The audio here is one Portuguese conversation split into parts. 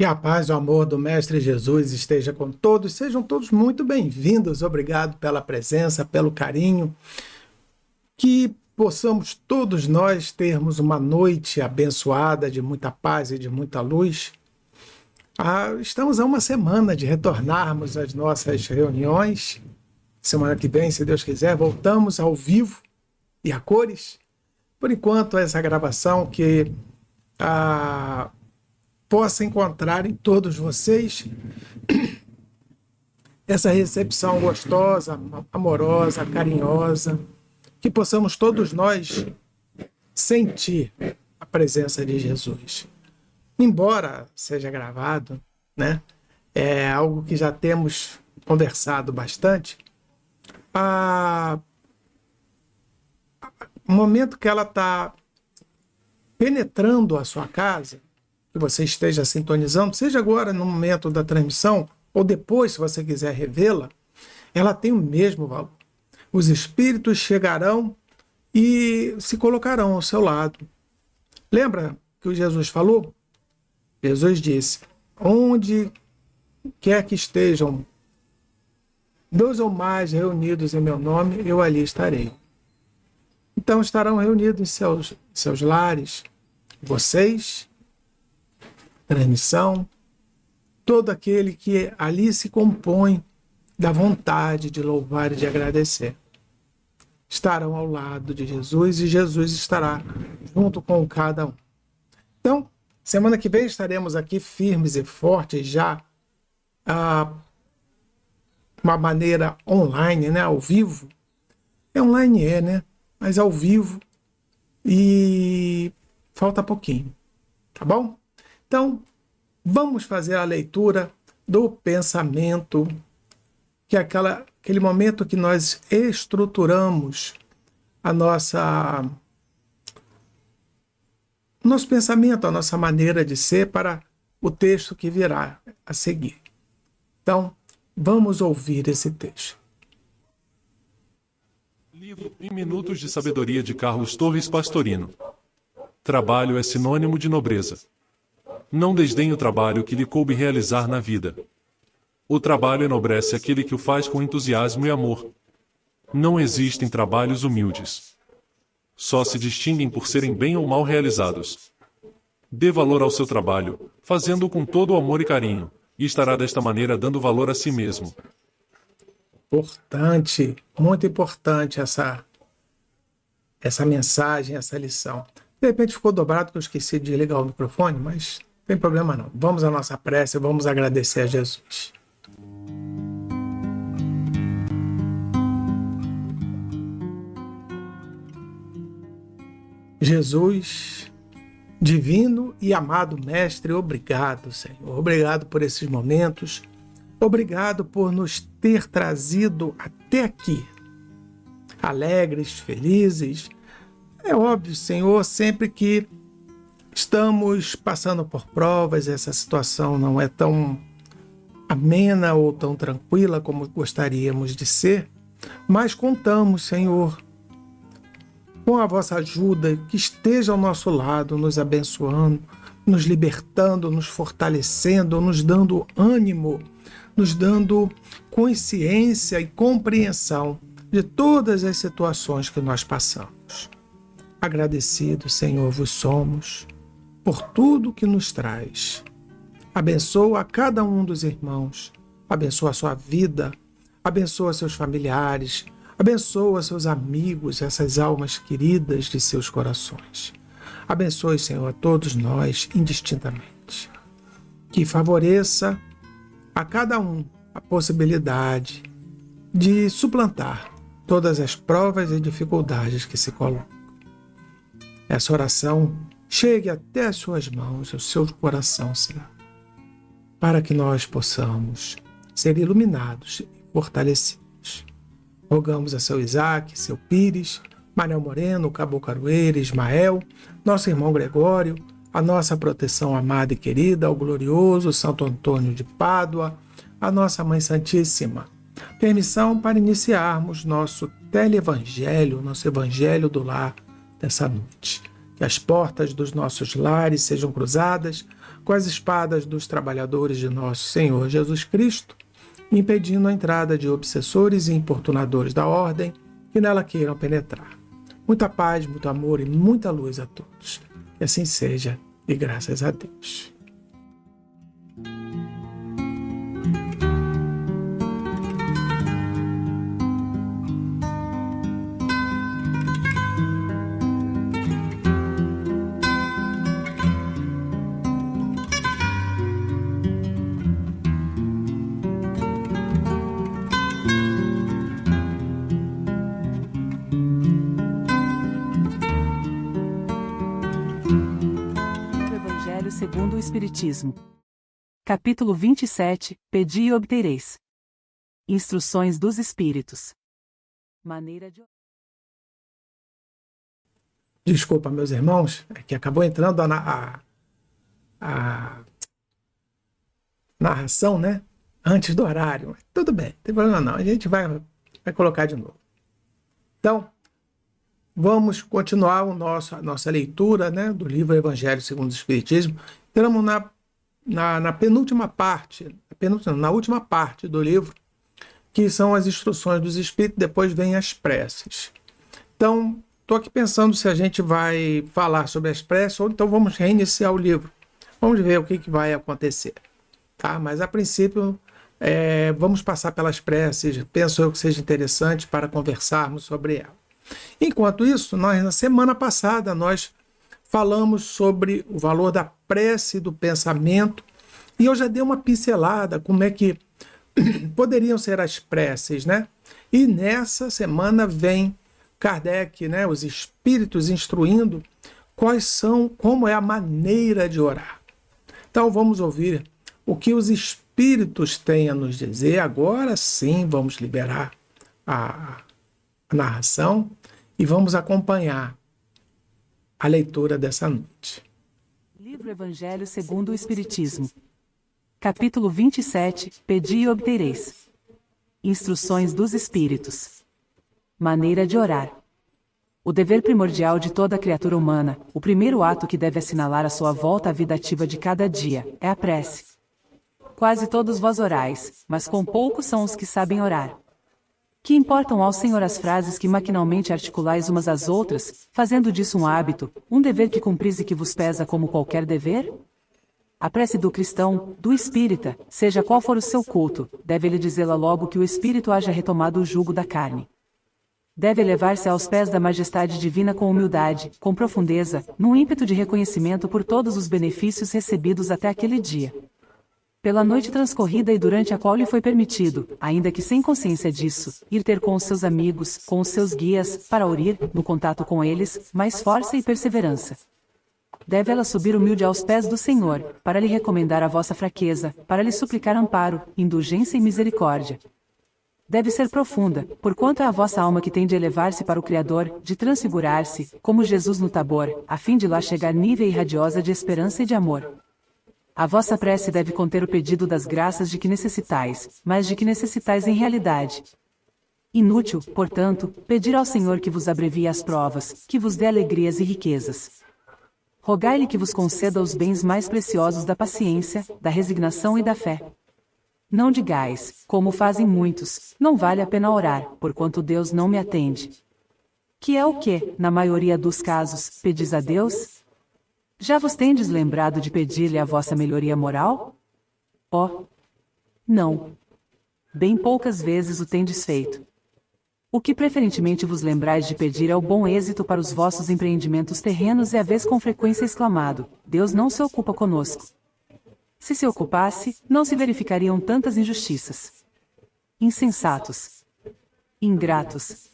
Que a paz e o amor do Mestre Jesus esteja com todos. Sejam todos muito bem-vindos. Obrigado pela presença, pelo carinho. Que possamos todos nós termos uma noite abençoada de muita paz e de muita luz. Estamos a uma semana de retornarmos às nossas reuniões. Semana que vem, se Deus quiser, voltamos ao vivo e a cores. Por enquanto, essa gravação que possa encontrar em todos vocês essa recepção gostosa, amorosa, carinhosa, que possamos todos nós sentir a presença de Jesus. Embora seja gravado, né, é algo que já temos conversado bastante, o momento que ela está penetrando a sua casa, que você esteja sintonizando, seja agora no momento da transmissão, ou depois, se você quiser revê-la, ela tem o mesmo valor. Os espíritos chegarão e se colocarão ao seu lado. Lembra que o Jesus falou? Jesus disse, onde quer que estejam 2 ou mais reunidos em meu nome, eu ali estarei. Então estarão reunidos em seus lares, vocês, transmissão, todo aquele que ali se compõe da vontade de louvar e de agradecer. Estarão ao lado de Jesus e Jesus estará junto com cada um. Então, semana que vem estaremos aqui firmes e fortes já, uma maneira online, né, ao vivo. Online né, mas ao vivo e falta pouquinho, tá bom? Então, vamos fazer a leitura do pensamento, que é aquele momento que nós estruturamos nosso pensamento, a nossa maneira de ser para o texto que virá a seguir. Então, vamos ouvir esse texto. Livro Em Minutos de Sabedoria de Carlos Torres Pastorino. Trabalho é sinônimo de nobreza. Não desdenhe o trabalho que lhe coube realizar na vida. O trabalho enobrece aquele que o faz com entusiasmo e amor. Não existem trabalhos humildes. Só se distinguem por serem bem ou mal realizados. Dê valor ao seu trabalho, fazendo-o com todo o amor e carinho, e estará desta maneira dando valor a si mesmo. Importante, muito importante essa mensagem, essa lição. De repente ficou dobrado que eu esqueci de ligar o microfone, mas não tem problema não. Vamos à nossa prece, vamos agradecer a Jesus. Jesus, divino e amado Mestre, obrigado, Senhor. Obrigado por esses momentos. Obrigado por nos ter trazido até aqui, alegres, felizes. É óbvio, Senhor, sempre que estamos passando por provas, essa situação não é tão amena ou tão tranquila como gostaríamos de ser, mas contamos, Senhor, com a vossa ajuda, que esteja ao nosso lado, nos abençoando, nos libertando, nos fortalecendo, nos dando ânimo, nos dando consciência e compreensão de todas as situações que nós passamos. Agradecidos, Senhor, vos somos por tudo que nos traz. Abençoa a cada um dos irmãos, abençoa a sua vida, abençoa seus familiares, abençoa seus amigos, essas almas queridas de seus corações. Abençoe, Senhor, a todos nós indistintamente. Que favoreça a cada um a possibilidade de suplantar todas as provas e dificuldades que se colocam. Essa oração chegue até as suas mãos, ao seu coração, Senhor, para que nós possamos ser iluminados e fortalecidos. Rogamos a seu Isaac, seu Pires, Manuel Moreno, Cabo Caroeira, Ismael, nosso irmão Gregório, a nossa proteção amada e querida, ao glorioso Santo Antônio de Pádua, a nossa Mãe Santíssima. Permissão para iniciarmos nosso televangelho, nosso evangelho do lar dessa noite. Que as portas dos nossos lares sejam cruzadas com as espadas dos trabalhadores de nosso Senhor Jesus Cristo, impedindo a entrada de obsessores e importunadores da ordem que nela queiram penetrar. Muita paz, muito amor e muita luz a todos. Que assim seja, e graças a Deus. Segundo o Espiritismo. Capítulo 27. Pedi e obtereis. Instruções dos Espíritos. Maneira de... Desculpa, meus irmãos, é que acabou entrando a narração, né? Antes do horário. Mas tudo bem, não tem problema não. A gente vai colocar de novo. Então, vamos continuar a nossa leitura, né, do livro Evangelho segundo o Espiritismo. Estamos na penúltima parte, na última parte do livro, que são as instruções dos Espíritos, depois vem as preces. Então, estou aqui pensando se a gente vai falar sobre as preces ou então vamos reiniciar o livro. Vamos ver o que vai acontecer. Tá? Mas, a princípio, vamos passar pelas preces. Penso eu que seja interessante para conversarmos sobre ela. Enquanto isso, na semana passada, nós falamos sobre o valor da prece e do pensamento, e eu já dei uma pincelada como é que poderiam ser as preces, né? E nessa semana vem Kardec, né, os espíritos instruindo como é a maneira de orar. Então vamos ouvir o que os espíritos têm a nos dizer. Agora sim vamos liberar a narração e vamos acompanhar a leitura dessa noite. Livro Evangelho segundo o Espiritismo. Capítulo 27. Pedi e obtereis. Instruções dos Espíritos. Maneira de orar. O dever primordial de toda criatura humana, o primeiro ato que deve assinalar a sua volta à vida ativa de cada dia, é a prece. Quase todos vós orais, mas com poucos são os que sabem orar. Que importam ao Senhor as frases que maquinalmente articulais umas às outras, fazendo disso um hábito, um dever que cumpris e que vos pesa como qualquer dever? A prece do cristão, do espírita, seja qual for o seu culto, deve ele dizê-la logo que o espírito haja retomado o jugo da carne. Deve elevar-se aos pés da majestade divina com humildade, com profundeza, num ímpeto de reconhecimento por todos os benefícios recebidos até aquele dia. Pela noite transcorrida e durante a qual lhe foi permitido, ainda que sem consciência disso, ir ter com os seus amigos, com os seus guias, para ouvir, no contato com eles, mais força e perseverança. Deve ela subir humilde aos pés do Senhor, para lhe recomendar a vossa fraqueza, para lhe suplicar amparo, indulgência e misericórdia. Deve ser profunda, porquanto é a vossa alma que tem de elevar-se para o Criador, de transfigurar-se, como Jesus no Tabor, a fim de lá chegar nível e radiosa de esperança e de amor. A vossa prece deve conter o pedido das graças de que necessitais, mas de que necessitais em realidade. Inútil, portanto, pedir ao Senhor que vos abrevie as provas, que vos dê alegrias e riquezas. Rogai-lhe que vos conceda os bens mais preciosos da paciência, da resignação e da fé. Não digais, como fazem muitos, não vale a pena orar, porquanto Deus não me atende. Que é o que, na maioria dos casos, pedis a Deus? Já vos tendes lembrado de pedir-lhe a vossa melhoria moral? Oh! Não. Bem poucas vezes o tendes feito. O que preferentemente vos lembrais de pedir é o bom êxito para os vossos empreendimentos terrenos e haveis com frequência exclamado, Deus não se ocupa conosco. Se se ocupasse, não se verificariam tantas injustiças. Insensatos. Ingratos.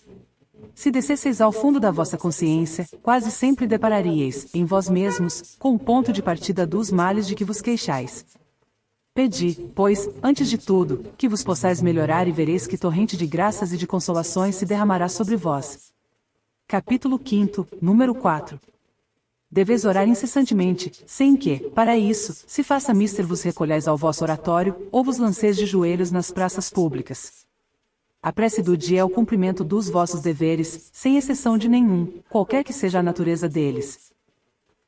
Se descesseis ao fundo da vossa consciência, quase sempre depararíeis, em vós mesmos, com o ponto de partida dos males de que vos queixais. Pedi, pois, antes de tudo, que vos possais melhorar e vereis que torrente de graças e de consolações se derramará sobre vós. Capítulo 5, número 4. Deveis orar incessantemente, sem que, para isso, se faça mister vos recolhais ao vosso oratório, ou vos lanceis de joelhos nas praças públicas. A prece do dia é o cumprimento dos vossos deveres, sem exceção de nenhum, qualquer que seja a natureza deles.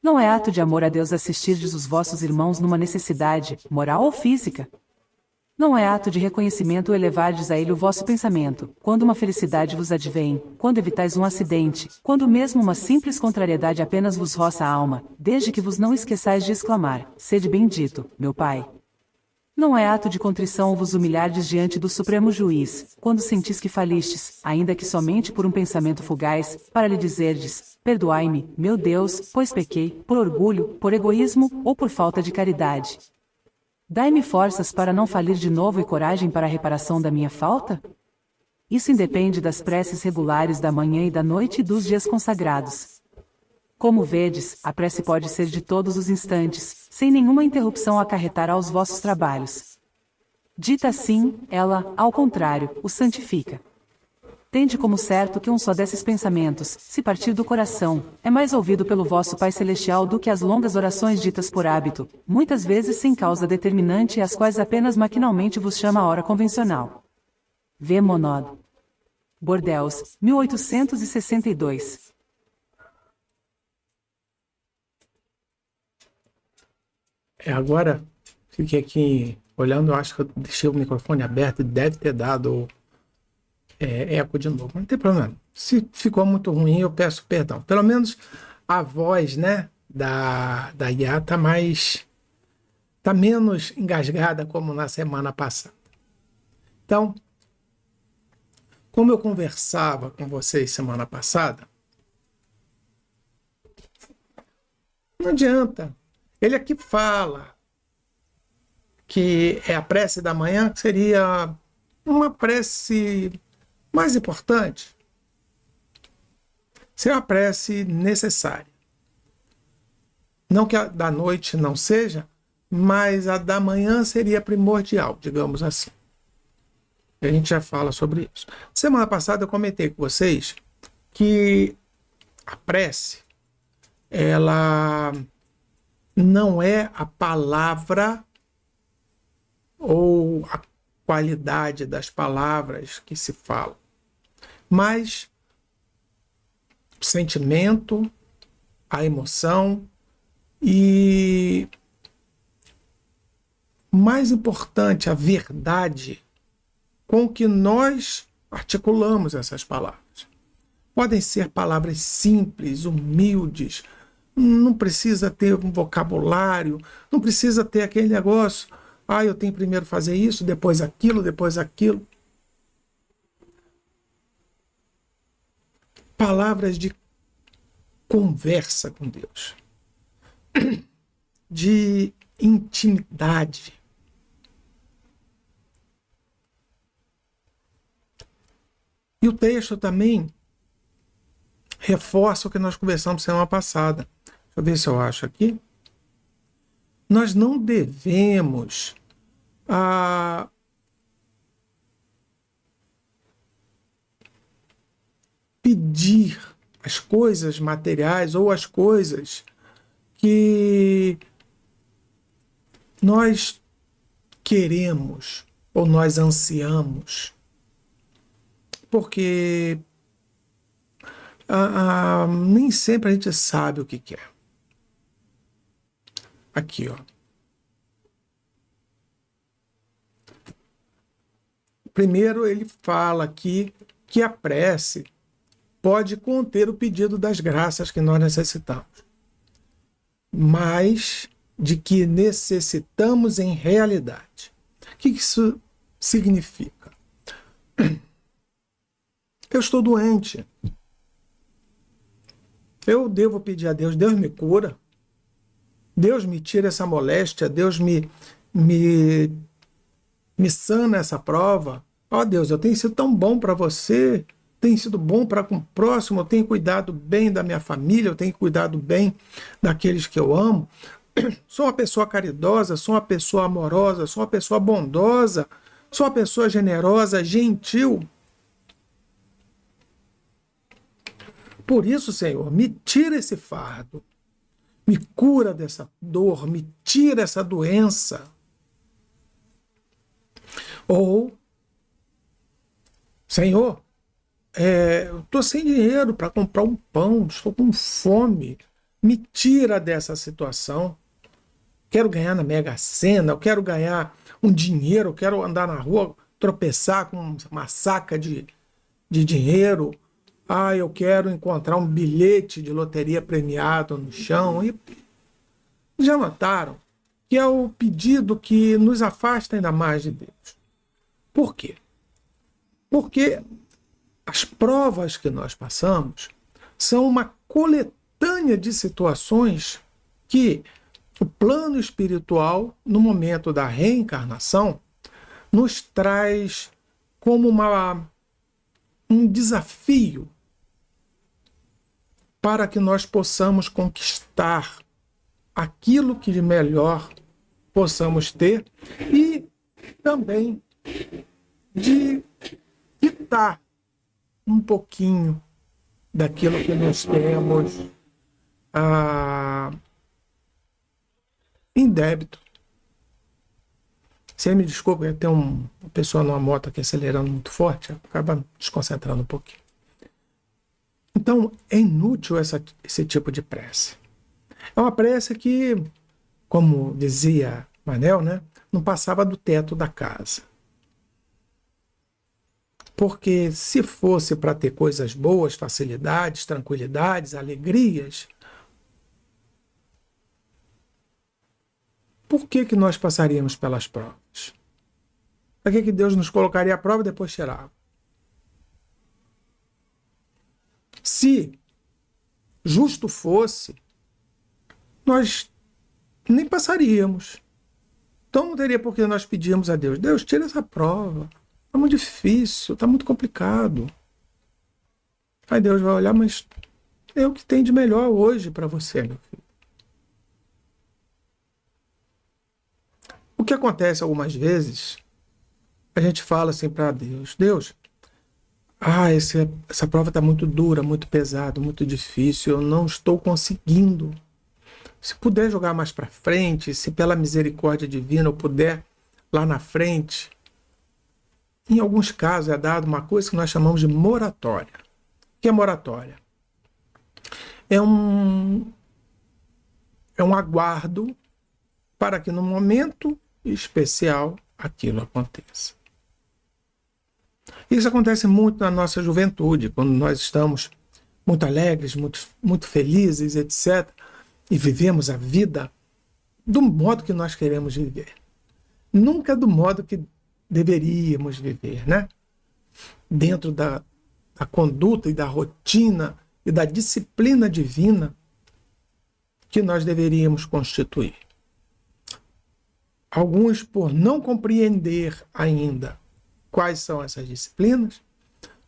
Não é ato de amor a Deus assistirdes os vossos irmãos numa necessidade, moral ou física. Não é ato de reconhecimento elevardes a ele o vosso pensamento, quando uma felicidade vos advém, quando evitais um acidente, quando mesmo uma simples contrariedade apenas vos roça a alma, desde que vos não esqueçais de exclamar, sede bendito, meu Pai. Não é ato de contrição vos humilhardes diante do Supremo Juiz, quando sentis que falistes, ainda que somente por um pensamento fugaz, para lhe dizerdes, perdoai-me, meu Deus, pois pequei, por orgulho, por egoísmo, ou por falta de caridade. Dai-me forças para não falir de novo e coragem para a reparação da minha falta? Isso independe das preces regulares da manhã e da noite e dos dias consagrados. Como vedes, a prece pode ser de todos os instantes, sem nenhuma interrupção acarretar aos vossos trabalhos. Dita assim, ela, ao contrário, o santifica. Tende como certo que um só desses pensamentos, se partir do coração, é mais ouvido pelo vosso Pai Celestial do que as longas orações ditas por hábito, muitas vezes sem causa determinante e as quais apenas maquinalmente vos chama a hora convencional. V. Monod. Bordeaux, 1862. Agora, fiquei aqui olhando, eu acho que eu deixei o microfone aberto e deve ter dado eco de novo. Não tem problema. Se ficou muito ruim, eu peço perdão. Pelo menos a voz, né, da IA tá menos engasgada como na semana passada. Então, como eu conversava com vocês semana passada, não adianta. Ele aqui fala que é a prece da manhã, que seria uma prece mais importante. Seria uma prece necessária. Não que a da noite não seja, mas a da manhã seria primordial, digamos assim. A gente já fala sobre isso. Semana passada eu comentei com vocês que a prece, ela não é a palavra ou a qualidade das palavras que se falam, mas o sentimento, a emoção e, mais importante, a verdade com que nós articulamos essas palavras. Podem ser palavras simples, humildes, não precisa ter um vocabulário, não precisa ter aquele negócio, eu tenho primeiro fazer isso, depois aquilo, depois aquilo. Palavras de conversa com Deus, de intimidade. E o texto também reforça o que nós conversamos semana passada. Deixa eu ver se eu acho aqui. Nós não devemos pedir as coisas materiais ou as coisas que nós queremos ou nós ansiamos, porque nem sempre a gente sabe o que quer. Aqui, ó. Primeiro, ele fala aqui que a prece pode conter o pedido das graças que nós necessitamos, mas de que necessitamos em realidade. O que isso significa? Eu estou doente. Eu devo pedir a Deus, Deus me cura. Deus me tira essa moléstia, Deus me sana essa prova. Deus, eu tenho sido tão bom para você, tenho sido bom para com o próximo, eu tenho cuidado bem da minha família, eu tenho cuidado bem daqueles que eu amo. Sou uma pessoa caridosa, sou uma pessoa amorosa, sou uma pessoa bondosa, sou uma pessoa generosa, gentil. Por isso, Senhor, me tira esse fardo. Me cura dessa dor, me tira essa doença. Ou, Senhor, eu estou sem dinheiro para comprar um pão, estou com fome, me tira dessa situação. Quero ganhar na Mega Sena, eu quero ganhar um dinheiro, eu quero andar na rua, tropeçar com uma saca de dinheiro. Eu quero encontrar um bilhete de loteria premiado no chão. E já notaram que é o pedido que nos afasta ainda mais de Deus. Por quê? Porque as provas que nós passamos são uma coletânea de situações que o plano espiritual, no momento da reencarnação, nos traz como um desafio para que nós possamos conquistar aquilo que de melhor possamos ter e também de quitar um pouquinho daquilo que nós temos em débito. Você me desculpa, tem uma pessoa numa moto aqui acelerando muito forte, acaba me desconcentrando um pouquinho. Então, é inútil esse tipo de prece. É uma prece que, como dizia Manel, né, não passava do teto da casa. Porque se fosse para ter coisas boas, facilidades, tranquilidades, alegrias, por que nós passaríamos pelas provas? Para que Deus nos colocaria à prova e depois tirava? Se justo fosse, nós nem passaríamos. Então não teria por que nós pedirmos a Deus: Deus, tira essa prova. Está muito difícil, está muito complicado. Aí Deus vai olhar, mas é o que tem de melhor hoje para você, meu filho. O que acontece algumas vezes, a gente fala assim para Deus: Deus, essa prova está muito dura, muito pesada, muito difícil, eu não estou conseguindo. Se puder jogar mais para frente, se pela misericórdia divina eu puder lá na frente. Em alguns casos é dado uma coisa que nós chamamos de moratória. O que é moratória? É um aguardo para que no momento especial aquilo aconteça. Isso acontece muito na nossa juventude, quando nós estamos muito alegres, muito felizes, etc. E vivemos a vida do modo que nós queremos viver. Nunca do modo que deveríamos viver, né? Dentro da conduta e da rotina e da disciplina divina que nós deveríamos constituir. Alguns, por não compreender ainda quais são essas disciplinas,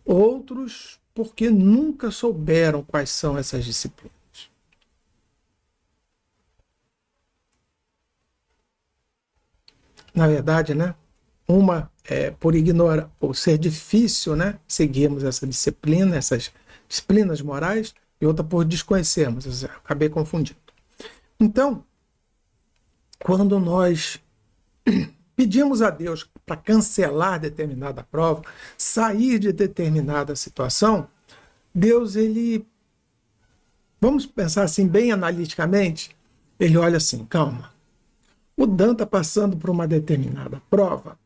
outros porque nunca souberam quais são essas disciplinas. Na verdade, né? Uma é por ignorar, por ser difícil, né, seguirmos essa disciplina, essas disciplinas morais, e outra por desconhecermos. Acabei confundindo. Então, quando nós pedimos a Deus para cancelar determinada prova, sair de determinada situação, Deus, vamos pensar assim bem analiticamente, ele olha assim: calma, o Dan está passando por uma determinada prova,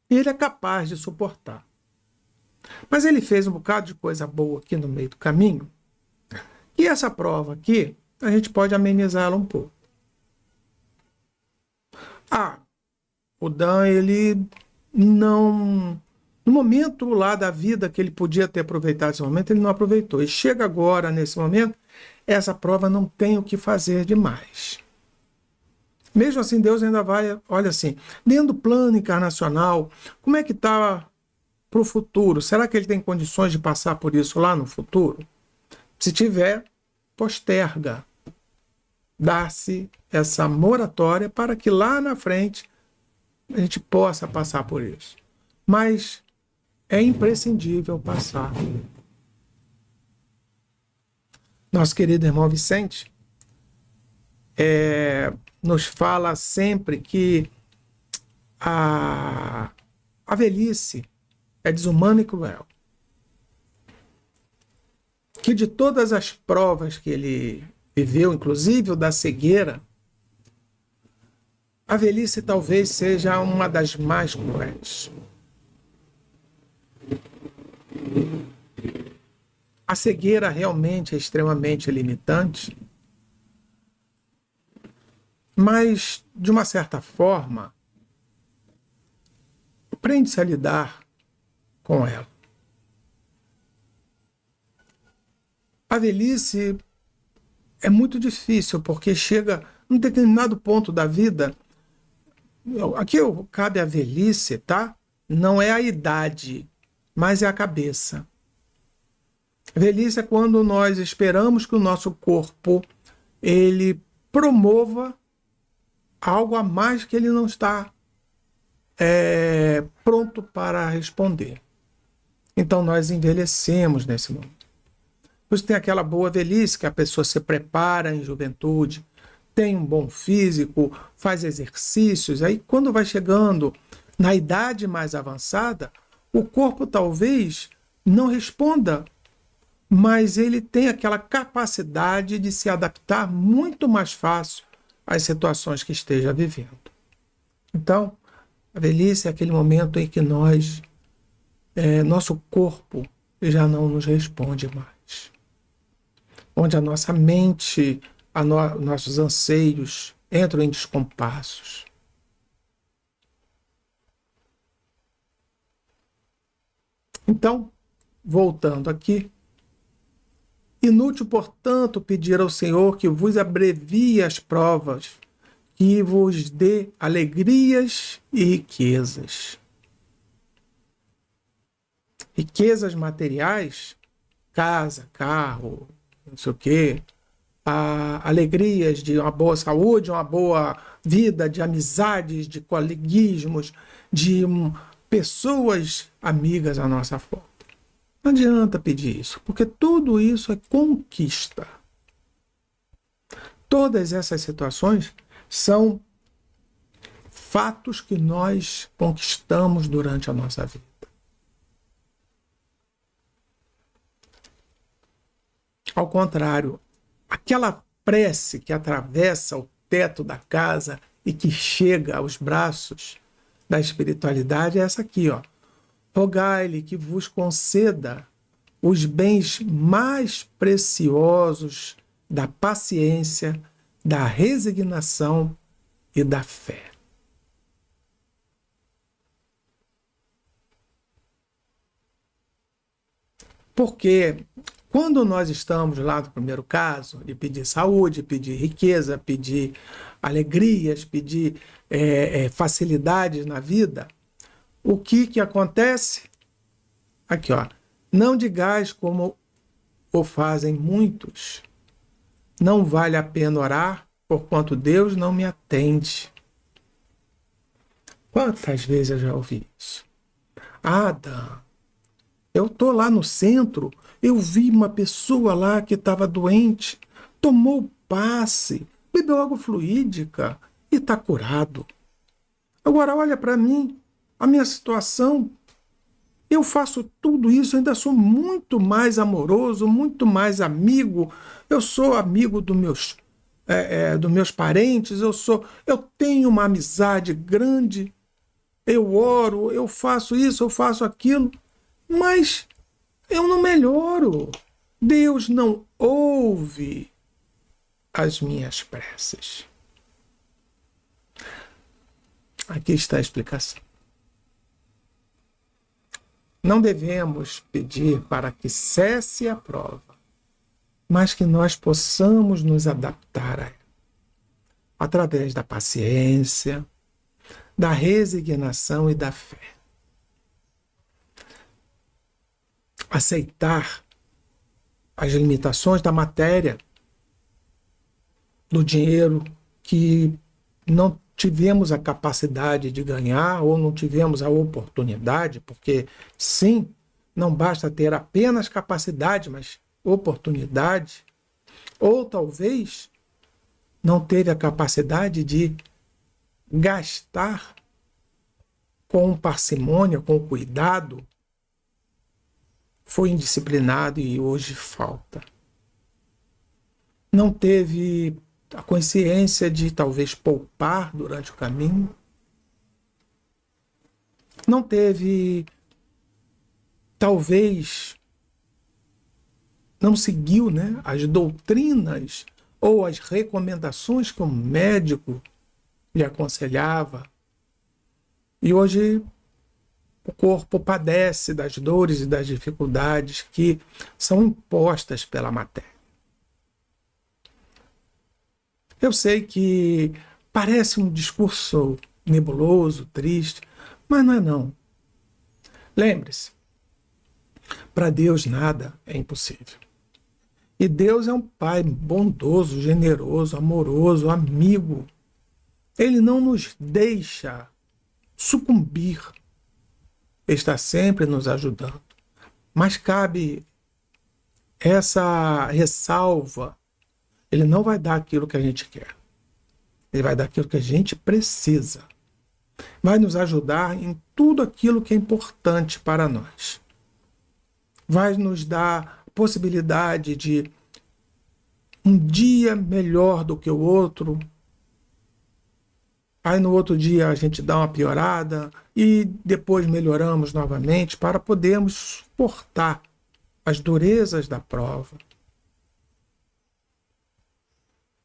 ele é capaz de suportar. Mas ele fez um bocado de coisa boa aqui no meio do caminho, e essa prova aqui, a gente pode amenizá-la um pouco. O Dan, ele não... No momento lá da vida que ele podia ter aproveitado esse momento, ele não aproveitou. E chega agora, nesse momento, essa prova não tem o que fazer demais. Mesmo assim, Deus ainda vai, olha assim, dentro do plano encarnacional, como é que está para o futuro? Será que ele tem condições de passar por isso lá no futuro? Se tiver, posterga. Dá-se essa moratória para que lá na frente a gente possa passar por isso. Mas é imprescindível passar. Nosso querido irmão Vicente nos fala sempre que a velhice é desumana e cruel. que de todas as provas que ele viveu, inclusive o da cegueira, a velhice talvez seja uma das mais cruéis. A cegueira realmente é extremamente limitante, mas, de uma certa forma, aprende-se a lidar com ela. A velhice é muito difícil, porque chega num determinado ponto da vida. Aqui cabe a velhice, tá? Não é a idade, mas é a cabeça. Velhice é quando nós esperamos que o nosso corpo ele promova algo a mais que ele não está pronto para responder. Então nós envelhecemos nesse momento. Você tem aquela boa velhice que a pessoa se prepara em juventude, tem um bom físico, faz exercícios. Aí quando vai chegando na idade mais avançada, o corpo talvez não responda, mas ele tem aquela capacidade de se adaptar muito mais fácil às situações que esteja vivendo. Então, a velhice é aquele momento em que nosso corpo já não nos responde mais. Onde a nossa mente, nossos anseios entram em descompassos. Então, voltando aqui, inútil, portanto, pedir ao Senhor que vos abrevie as provas, que vos dê alegrias e riquezas. Riquezas materiais, casa, carro, não sei o quê, alegrias de uma boa saúde, uma boa vida, de amizades, de coleguismos, de pessoas amigas à nossa volta. Não adianta pedir isso, porque tudo isso é conquista. Todas essas situações são fatos que nós conquistamos durante a nossa vida. Ao contrário, aquela prece que atravessa o teto da casa e que chega aos braços da espiritualidade é essa aqui, ó. Rogai-lhe que vos conceda os bens mais preciosos da paciência, da resignação e da fé. Porque quando nós estamos lá no primeiro caso, de pedir saúde, pedir riqueza, pedir alegrias, pedir facilidades na vida, o que acontece? Aqui, ó. Não digais como o fazem muitos. Não vale a pena orar, porquanto Deus não me atende. Quantas vezes eu já ouvi isso? Adam, eu estou lá no centro, eu vi uma pessoa lá que estava doente, tomou o passe, bebeu água fluídica e está curado. Agora olha para mim, a minha situação, eu faço tudo isso, ainda sou muito mais amoroso, muito mais amigo, eu sou amigo dos meus parentes, eu tenho uma amizade grande, eu oro, eu faço isso, eu faço aquilo, mas eu não melhoro. Deus não ouve as minhas preces. Aqui está a explicação. Não devemos pedir para que cesse a prova, mas que nós possamos nos adaptar a ela, através da paciência, da resignação e da fé. Aceitar as limitações da matéria, do dinheiro que não tivemos a capacidade de ganhar ou não tivemos a oportunidade, porque sim, não basta ter apenas capacidade, mas oportunidade, ou talvez não teve a capacidade de gastar com parcimônia, com cuidado, foi indisciplinado e hoje falta. Não teve a consciência de talvez poupar durante o caminho. Não teve, talvez, não seguiu, né, as doutrinas ou as recomendações que o médico lhe aconselhava. E hoje o corpo padece das dores e das dificuldades que são impostas pela matéria. Eu sei que parece um discurso nebuloso, triste, mas não é não. Lembre-se, para Deus nada é impossível. E Deus é um Pai bondoso, generoso, amoroso, amigo. Ele não nos deixa sucumbir. Ele está sempre nos ajudando. Mas cabe essa ressalva. Ele não vai dar aquilo que a gente quer. Ele vai dar aquilo que a gente precisa. Vai nos ajudar em tudo aquilo que é importante para nós. Vai nos dar a possibilidade de um dia melhor do que o outro. Aí no outro dia a gente dá uma piorada e depois melhoramos novamente para podermos suportar as durezas da prova.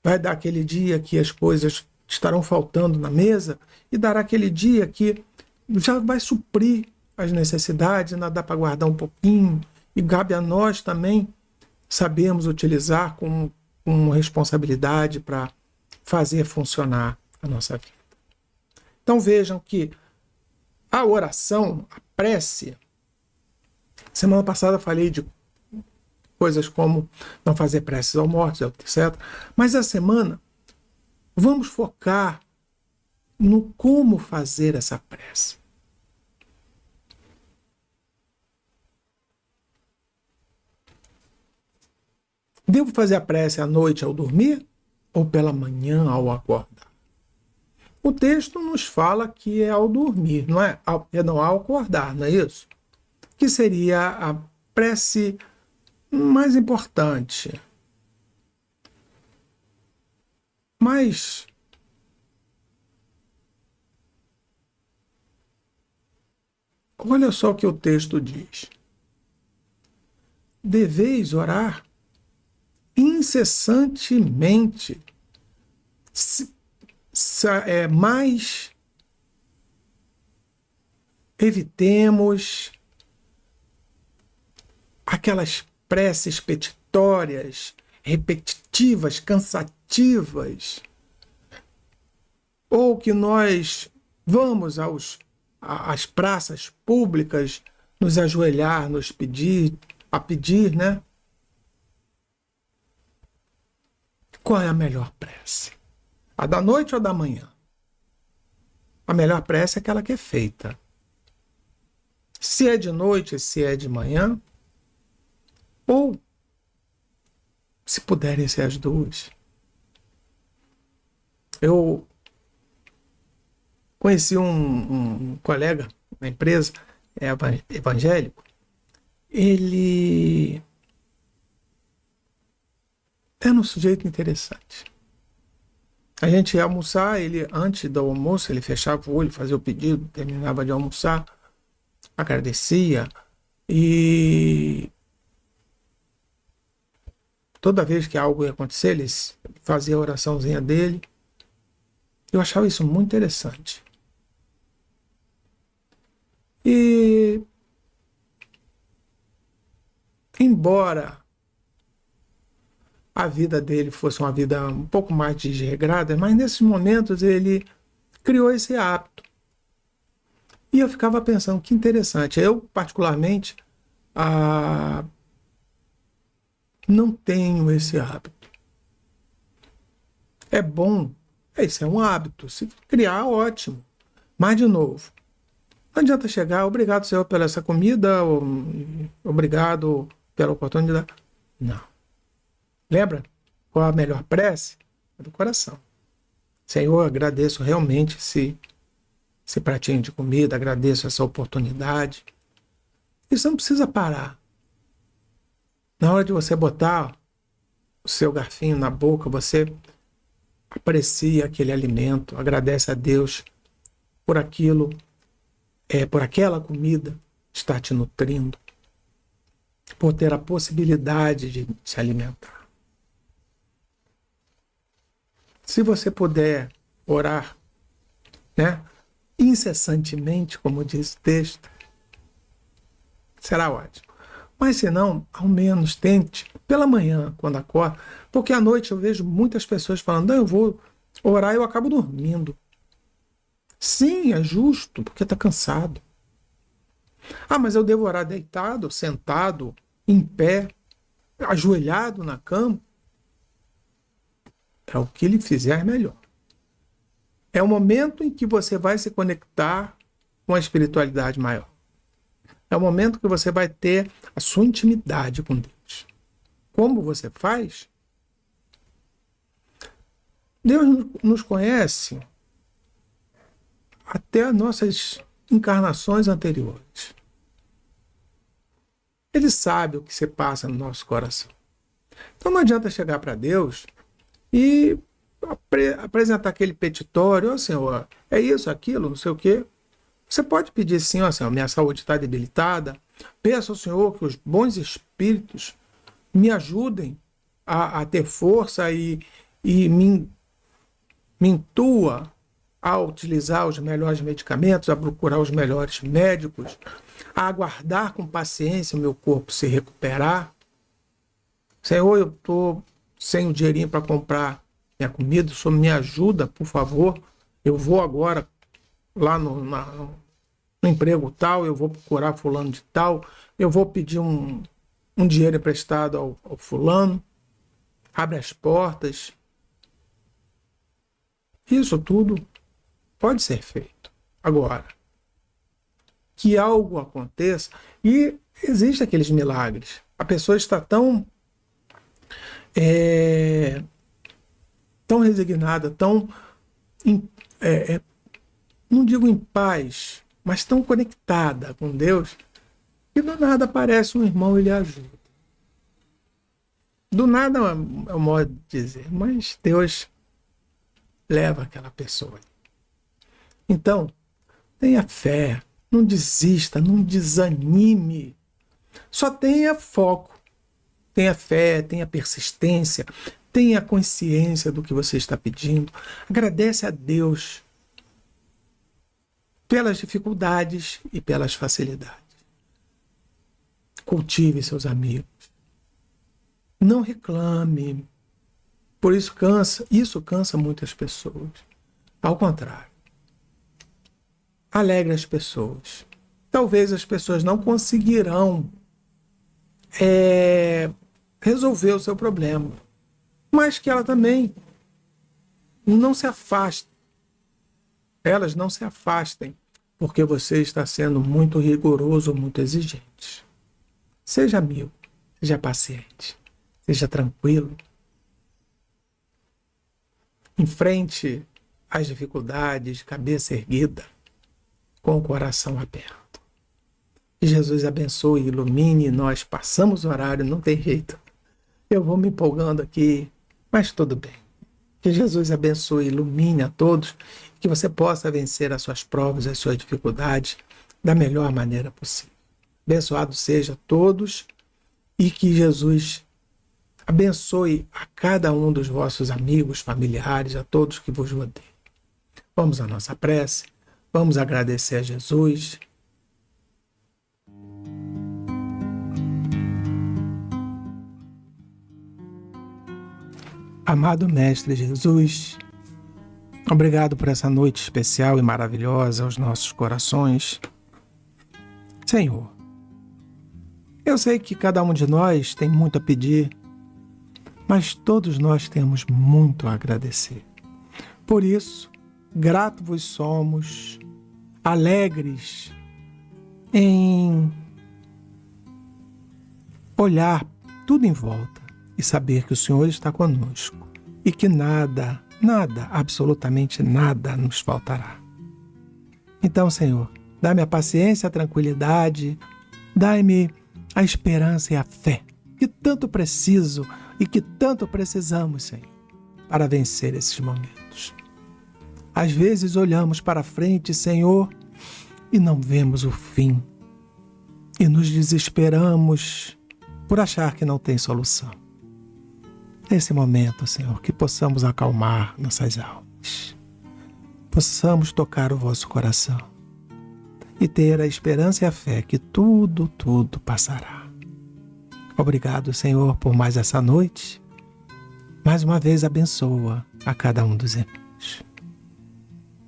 Vai dar aquele dia que as coisas estarão faltando na mesa e dará aquele dia que já vai suprir as necessidades, ainda dá para guardar um pouquinho. E cabe a nós também sabermos utilizar com responsabilidade para fazer funcionar a nossa vida. Então vejam que a oração, a prece, semana passada eu falei de coisas como não fazer preces aos mortos, etc. Mas essa semana vamos focar no como fazer essa prece. Devo fazer a prece à noite ao dormir ou pela manhã ao acordar? O texto nos fala que é ao dormir, não é? Ao acordar, não é isso? Que seria a prece mais importante. Mas olha só o que o texto diz. Deveis orar incessantemente, mas evitemos aquelas preces petitórias, repetitivas, cansativas, ou que nós vamos às praças públicas nos ajoelhar, a pedir, né? Qual é a melhor prece? A da noite ou a da manhã? A melhor prece é aquela que é feita. Se é de noite, se é de manhã, ou, se puderem ser as duas. Eu conheci um colega na empresa, evangélico. Ele era um sujeito interessante. A gente ia almoçar, ele, antes do almoço, ele fechava o olho, fazia o pedido, terminava de almoçar, agradecia e toda vez que algo ia acontecer, ele fazia a oraçãozinha dele. Eu achava isso muito interessante. E embora a vida dele fosse uma vida um pouco mais desregrada, mas nesses momentos ele criou esse hábito. E eu ficava pensando, que interessante. Eu, particularmente, não tenho esse hábito. É bom, esse é um hábito. Se criar, ótimo. Mas, de novo, não adianta chegar, obrigado, Senhor, pela essa comida, obrigado pela oportunidade. Não. Lembra qual a melhor prece? É do coração. Senhor, agradeço realmente esse pratinho de comida, agradeço essa oportunidade. E você não precisa parar. Na hora de você botar o seu garfinho na boca, você aprecia aquele alimento, agradece a Deus por aquilo, por aquela comida estar te nutrindo, por ter a possibilidade de se alimentar. Se você puder orar, né, incessantemente, como diz o texto, será ótimo. Mas se não, ao menos tente pela manhã, quando acorda, porque à noite eu vejo muitas pessoas falando, não, eu vou orar e eu acabo dormindo. Sim, é justo, porque está cansado. Ah, mas eu devo orar deitado, sentado, em pé, ajoelhado na cama? É o que lhe fizer melhor. É o momento em que você vai se conectar com a espiritualidade maior. É o momento que você vai ter a sua intimidade com Deus. Como você faz? Deus nos conhece até as nossas encarnações anteriores. Ele sabe o que se passa no nosso coração. Então não adianta chegar para Deus e apresentar aquele petitório, ó Senhor, é isso, aquilo, não sei o quê. Você pode pedir sim, ó Senhor, minha saúde está debilitada. Peço ao Senhor que os bons espíritos me ajudem a ter força e me intua a utilizar os melhores medicamentos, a procurar os melhores médicos, a aguardar com paciência o meu corpo se recuperar. Senhor, eu estou sem o dinheirinho para comprar minha comida, o Senhor me ajuda, por favor. Eu vou agora lá no emprego tal, eu vou procurar fulano de tal, eu vou pedir um dinheiro emprestado ao fulano, abre as portas. Isso tudo pode ser feito. Agora, que algo aconteça, e existem aqueles milagres. A pessoa está tão resignada, tão, não digo em paz, mas tão conectada com Deus, que do nada aparece um irmão e lhe ajuda. Do nada é o modo de dizer, mas Deus leva aquela pessoa. Então, tenha fé, não desista, não desanime. Só tenha foco, tenha fé, tenha persistência, tenha consciência do que você está pedindo. Agradece a Deus pelas dificuldades e pelas facilidades. Cultive seus amigos. Não reclame. Por isso cansa muitas pessoas. Ao contrário. Alegre as pessoas. Talvez as pessoas não conseguirão resolver o seu problema, mas que ela também não se afaste. Elas não se afastem porque você está sendo muito rigoroso, muito exigente. Seja amigo, seja paciente, seja tranquilo. Enfrente as dificuldades, cabeça erguida, com o coração aberto. Que Jesus abençoe e ilumine. Nós passamos o horário, não tem jeito. Eu vou me empolgando aqui, mas tudo bem. Que Jesus abençoe e ilumine a todos, que você possa vencer as suas provas, as suas dificuldades da melhor maneira possível. Abençoado seja todos e que Jesus abençoe a cada um dos vossos amigos, familiares, a todos que vos rodeiam. Vamos à nossa prece, vamos agradecer a Jesus. Amado Mestre Jesus, obrigado por essa noite especial e maravilhosa aos nossos corações. Senhor, eu sei que cada um de nós tem muito a pedir, mas todos nós temos muito a agradecer. Por isso, grato vos somos, alegres em olhar tudo em volta e saber que o Senhor está conosco e que nada, absolutamente nada nos faltará. Então, Senhor, dá-me a paciência, a tranquilidade, dá-me a esperança e a fé que tanto preciso e que tanto precisamos, Senhor, para vencer esses momentos. Às vezes olhamos para frente, Senhor, e não vemos o fim. E nos desesperamos por achar que não tem solução. Nesse momento, Senhor, que possamos acalmar nossas almas. Possamos tocar o vosso coração e ter a esperança e a fé que tudo passará. Obrigado, Senhor, por mais essa noite. Mais uma vez abençoa a cada um dos irmãos.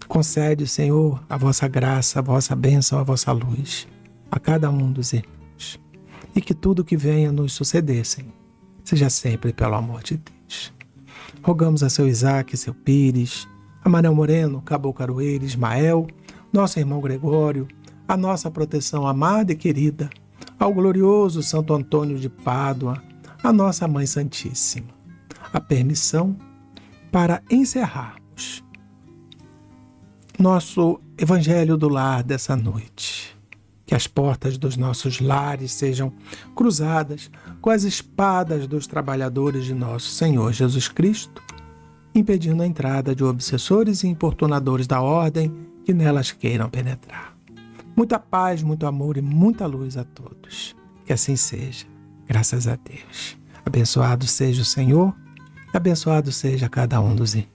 Concede, Senhor, a vossa graça, a vossa bênção, a vossa luz a cada um dos irmãos. E que tudo que venha nos suceder, Senhor, seja sempre pelo amor de Deus. Rogamos a seu Isaac, seu Pires, a Manuel Moreno, Cabo Caroeira, Ismael, nosso irmão Gregório, a nossa proteção amada e querida, ao glorioso Santo Antônio de Pádua, a nossa Mãe Santíssima, a permissão para encerrarmos nosso Evangelho do Lar dessa noite. Que as portas dos nossos lares sejam cruzadas com as espadas dos trabalhadores de nosso Senhor Jesus Cristo, impedindo a entrada de obsessores e importunadores da ordem que nelas queiram penetrar. Muita paz, muito amor e muita luz a todos. Que assim seja, graças a Deus. Abençoado seja o Senhor, abençoado seja cada um dos irmãos.